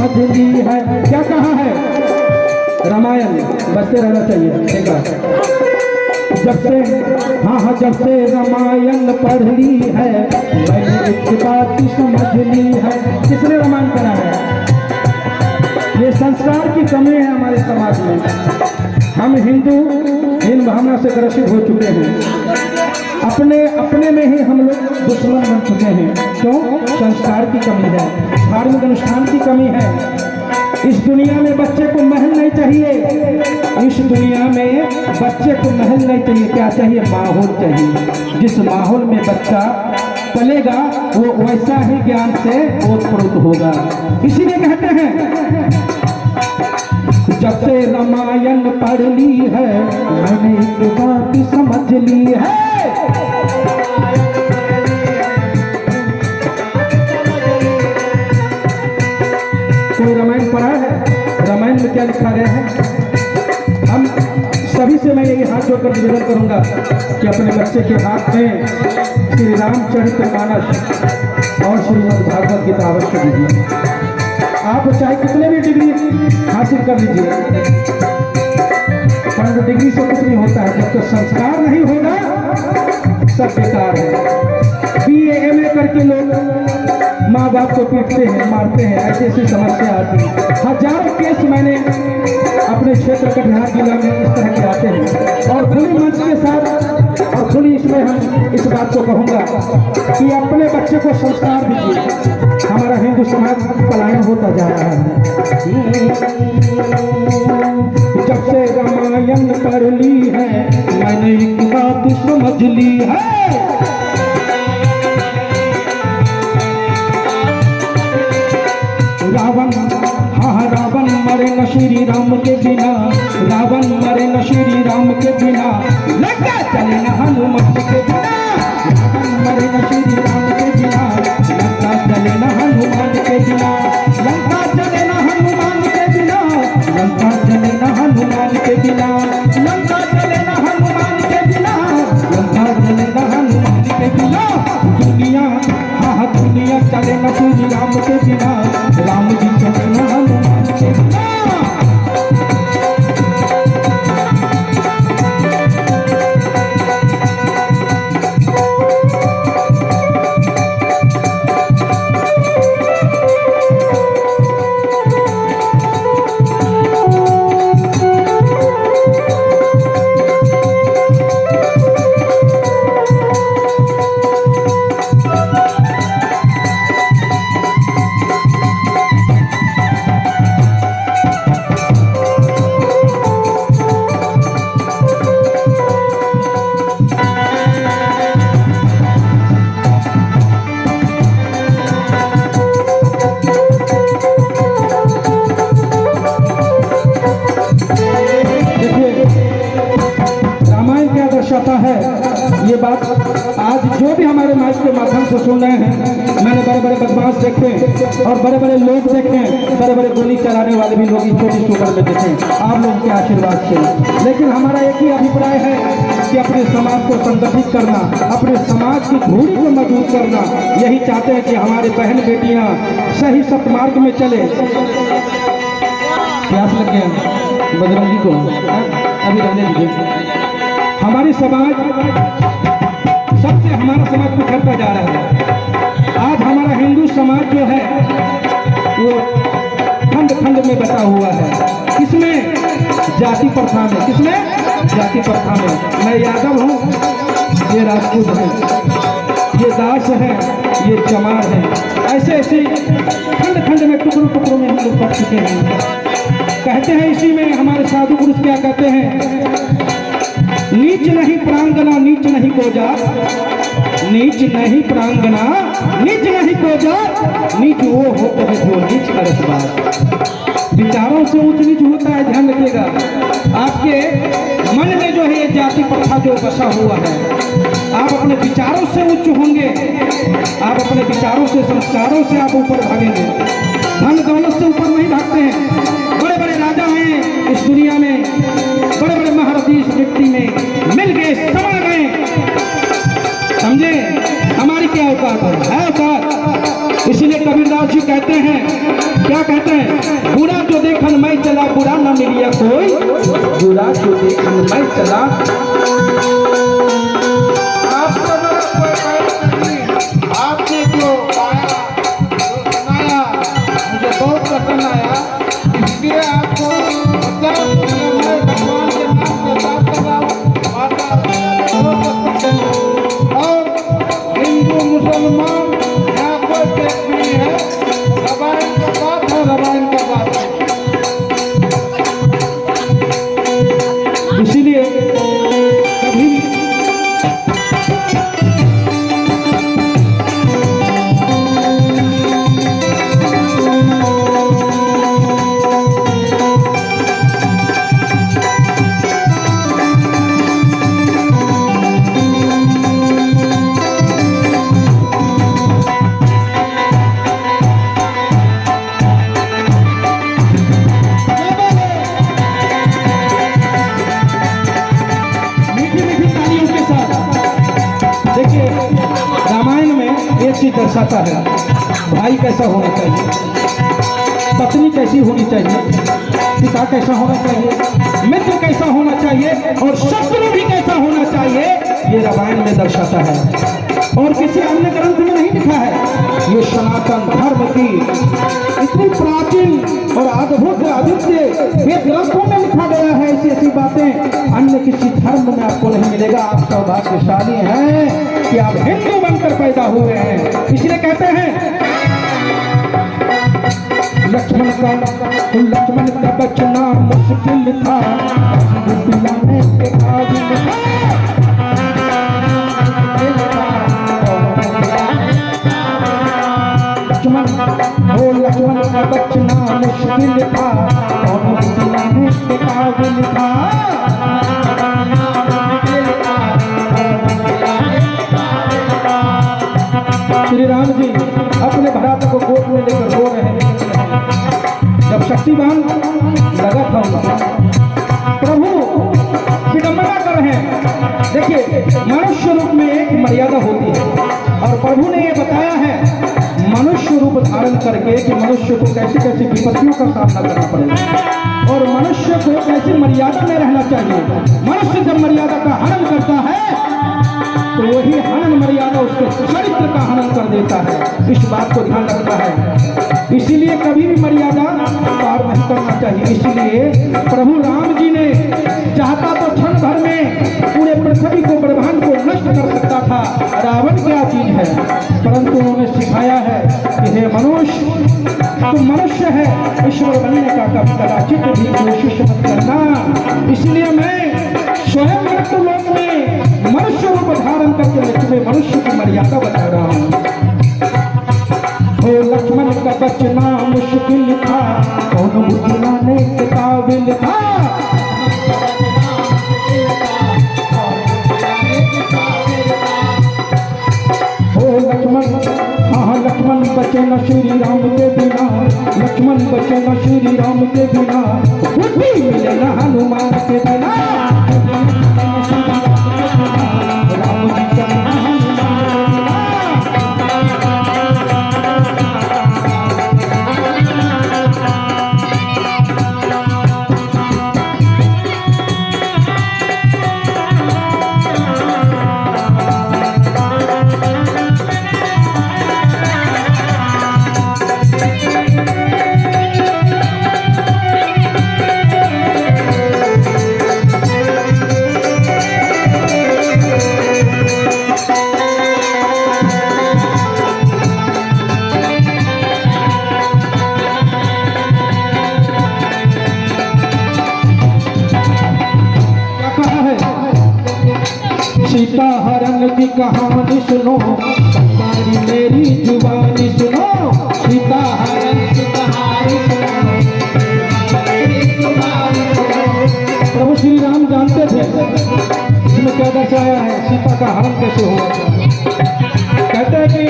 समझ ली है। क्या कहा है? रामायण बचते रहना चाहिए। ठीक है, जब से हाँ जब से रामायण पढ़ ली है मैंने एक बात समझ ली है। किसने रामायण पढ़ा है? ये संस्कार की कमी है हमारे समाज में। हम हिंदू इन भावना से ग्रसित हो चुके हैं। अपने में ही हम लोग दुश्मन बन चुके हैं। क्यों? संस्कार की कमी है, धार्मिक अनुष्ठान की कमी है। इस दुनिया में बच्चे को महल नहीं चाहिए। इस दुनिया में बच्चे को महल नहीं चाहिए। क्या चाहिए? माहौल चाहिए। जिस माहौल में बच्चा पलेगा वो वैसा ही ज्ञान से ओतप्रोत होगा। इसीलिए कहते हैं जब से रामायण पढ़ ली है मैंने एक बात समझ ली है। कोई रामायण पढ़ा है? रामायण में क्या लिखा गया है? हम सभी से मैं यही हाथ जोड़कर निवेदन करूंगा कि अपने बच्चे के हाथ में श्री रामचरितमानस और श्रीमद् भागवत गीता अवश्य दीजिए। आप चाहे कितने भी डिग्री हासिल कर लीजिए, परंतु डिग्री से कुछ नहीं होता है। जब तक संस्कार नहीं होगा सब बेकार है। BA MA करके लोग माँ बाप को पीटते हैं, मारते हैं, ऐसी ऐसी समस्या आती है। हजारों केस मैंने अपने क्षेत्र कटिहार जिला में इस तरह के आते हैं। और खुली मंच के साथ और खुली इसमें हम इस बात को कहूँगा कि अपने बच्चे को संस्कार दीजिए। हमारा हिंदू समाज पलायन होता जा रहा है। जब से रामायण पढ़ ली है मैंने एक बात समझ ली है। रावण रावण मरे न श्री राम के बिना। रावण मरे न श्री राम के बिना। लंका चले न हनुमान के बिना। रावण मरे न श्री राम के बिना। लंका चले न हनुमान के बिना। लंका चले न हनुमान के बिना। लंका चले न हनुमान के बिना। लंका चले न हनुमान के बिना। लंका चले न हनुमान के बिना। दुनिया दुनिया चले न श्री राम के बिना। राम जी चले न हनुमान के बिना। है ये बात आज जो भी हमारे माइक के माध्यम से सुन रहे हैं। मैंने बड़े बड़े बदमाश देखे और बड़े बड़े लोग देखे, बड़े बड़े गोली चलाने वाले भी लोग इस छोटी उम्र में देखे आप लोगों के आशीर्वाद से। लेकिन हमारा एक ही अभिप्राय है कि अपने समाज को संगठित करना, अपने समाज की धूरी को मजबूत करना। यही चाहते हैं कि हमारे बहन बेटियां सही सतमार्ग में चले। प्यास लग गया बजरंगी को, अभी रहने दीजिए। हमारी समाज सबसे हमारा समाज पिछड़ता जा रहा है। आज हमारा हिंदू समाज जो है वो खंड खंड में बटा हुआ है। किसमें? जाति प्रथा में। किसमें? जाति प्रथा में। मैं यादव हूँ, ये राजपूत है, ये दास है, ये चमार है। ऐसे ऐसे खंड खंड में टुकड़ों टुकड़ों में हम लोग पढ़ चुके हैं। कहते हैं इसी में हमारे साधु पुरुष क्या कहते हैं? नीच नहीं प्रांगना नीच नहीं कोजार, नीच नहीं प्रांगना नीच नहीं कोजार, नीच वो होते हैं जो नीच का रसबार। विचारों से ऊंच नीच होता है, ध्यान रखिएगा। आपके मन में जो है ये जाति प्रथा जो बसा हुआ है, आप अपने विचारों से उच्च होंगे, आप अपने विचारों से संस्कारों से आप ऊपर भागेंगे। धन दौलत से ऊपर नहीं भागते हैं। बड़े बड़े राजा हैं इस दुनिया में, बड़े बड़े महारथी इस मिट्टी में मिल गए, समा गए। समझे हमारी क्या औकात है औकात। इसीलिए कबीरदास जी कहते हैं, क्या कहते हैं? बुरा जो देखन मैं चला बुरा न मिलिया कोई, बुरा जो देखन मैं चला। आपको मेरा कोई बात नहीं, आपने जो गाया जो सुनाया मुझे बहुत पसंद आया, इसलिए आपको मतलब मैं भगवान के नाम के साथ कर रहा हूँ माता और हिंदू मुसलमान यहाँ कोई भेद नहीं है, रबाइन का बात है, रबाइन का बात है। इसीलिए कभी भी रामायण में एक चीज दर्शाता है, भाई कैसा होना चाहिए, पत्नी कैसी होनी चाहिए, पिता कैसा होना चाहिए, मित्र कैसा होना चाहिए और शत्रु भी कैसा होना चाहिए, ये रामायण में दर्शाता है और किसी अन्य ग्रंथ में नहीं लिखा है। ये सनातन धर्म की इतनी प्राचीन और अद्भुत अद्वितीय वेद ग्रंथों में लिखा गया है। ऐसी ऐसी बातें अन्य किसी धर्म में आपको नहीं मिलेगा। आप सौभाग्यशाली हैं कि आप हिंदू बनकर पैदा हुए हैं। इसलिए कहते हैं लक्ष्मण का बचना मुश्किल था, पिलाने के काबिल था। लक्ष्मण का बचना मुश्किल था, पिलाने के काबिल था। श्री राम जी अपने भ्राता को गोद में लेकर रो रहे हैं। जब शक्तिवान लगा था उनका, प्रभु विडंबना कर रहे हैं। देखिए मनुष्य रूप में एक मर्यादा होती है और प्रभु ने ये बताया है मनुष्य रूप धारण करके कि मनुष्य को कैसी कैसी विपत्तियों का सामना करना पड़ेगा और मनुष्य को कैसी मर्यादा में रहना चाहिए। मनुष्य जब मर्यादा का हनन करता है तो वही हनन मर्यादा उसके चरित्र का हनन कर देता है। इस बात को ध्यान रखना है, इसीलिए कभी भी मर्यादा पार नहीं करना चाहिए। इसलिए प्रभु राम जी ने चाहता तो क्षण भर में पूरे पृथ्वी को ब्रह्मांड को नष्ट कर सकता था, रावण क्या चीज है, परंतु उन्होंने सिखाया है कि हे मनुष्य तुम मनुष्य है, ईश्वर बनने का कभी कदाचित भी कोशिश मत करना। इसलिए मैं स्वयं मृत्यु लोक में मनुष्य रूप धारण करके मैं तुम्हें मनुष्य की मर्यादा बता रहा हूँ। हो लक्ष्मण का बचना मुश्किल था, कौन बुझाने के काबिल था। हो लक्ष्मण, हाँ लक्ष्मण बचे न श्री राम के बिना, लक्ष्मण बचे न श्री राम के बिना, बुद्धि मिले न हनुमान के बिना। राम जी का सीता हरण की कहानी सुनो, तुम्हारी मेरी जुबानी सुनो। सीता हरण की कहानी सुनो, प्रभु श्री राम जानते थे इसमें क्या दर्शाया है, सीता का हरण कैसे हुआ था। कहते हैं कि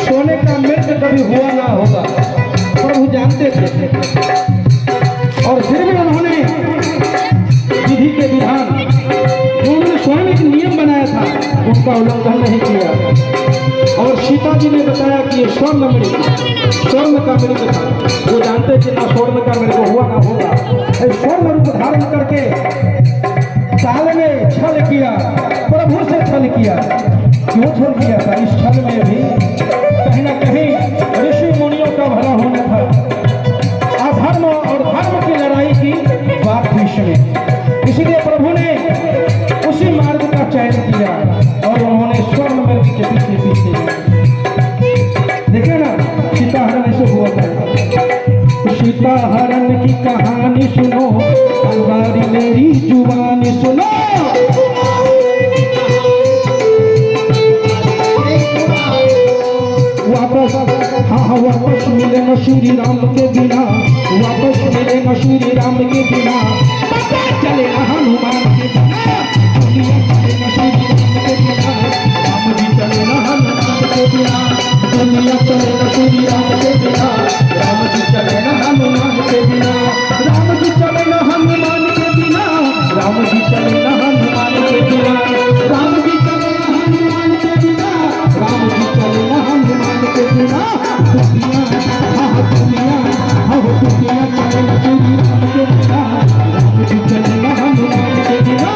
सोने का मृत्यु कभी हुआ ना होगा, प्रभु जानते थे और फिर भी उन्होंने विधि के विधान उन्होंने स्वयं एक नियम बनाया था, उनका उल्लंघन नहीं किया। और सीता जी ने बताया कि ये स्वर्ण का मृग था, वो जानते जितना स्वर्ण का मेरे को हुआ ना होगा। स्वर्ण रूप धारण करके काल में छल किया, प्रभु से छल किया। क्यों छल किया था? इस छल में भी कहीं ना कहीं ऋषि मुनियों का भला होना था। अधर्म और धर्म की लड़ाई की बात थी इसमें, इसीलिए प्रभु ने उसी मार्ग का चयन किया और उन्होंने स्वर्ण मार्ग के पीछे पीछे देखिए ना, सीता हरण ऐसे हुआ था। सीता हरण की कहानी सुनो, हमारी मेरी जुबानी सुनो। वापस मिले न श्री राम के बिना, वापस मिले न श्री राम के बिना, पता चले न हनुमान के बिना। दुनिया चले न श्री राम के बिना, राम जी चले न हनुमान के बिना। दुनिया चले न श्री राम के बिना, राम जी चले न हनुमान के बिना। राम जी चले न हनुमान के बिना, राम जी चले न हनुमान के बिना। राम जी चले न हनुमान के बिना, राम जी चले न हनुमान के बिना। दुनिया चले न श्री राम के बिना, राम जी चले न हनुमान के बिना।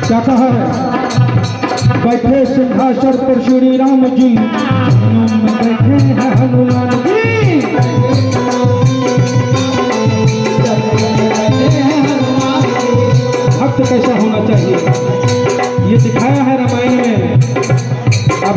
क्या कहा है? बैठे सिंहासन पर श्री राम जी, बैठे हैं हनुमान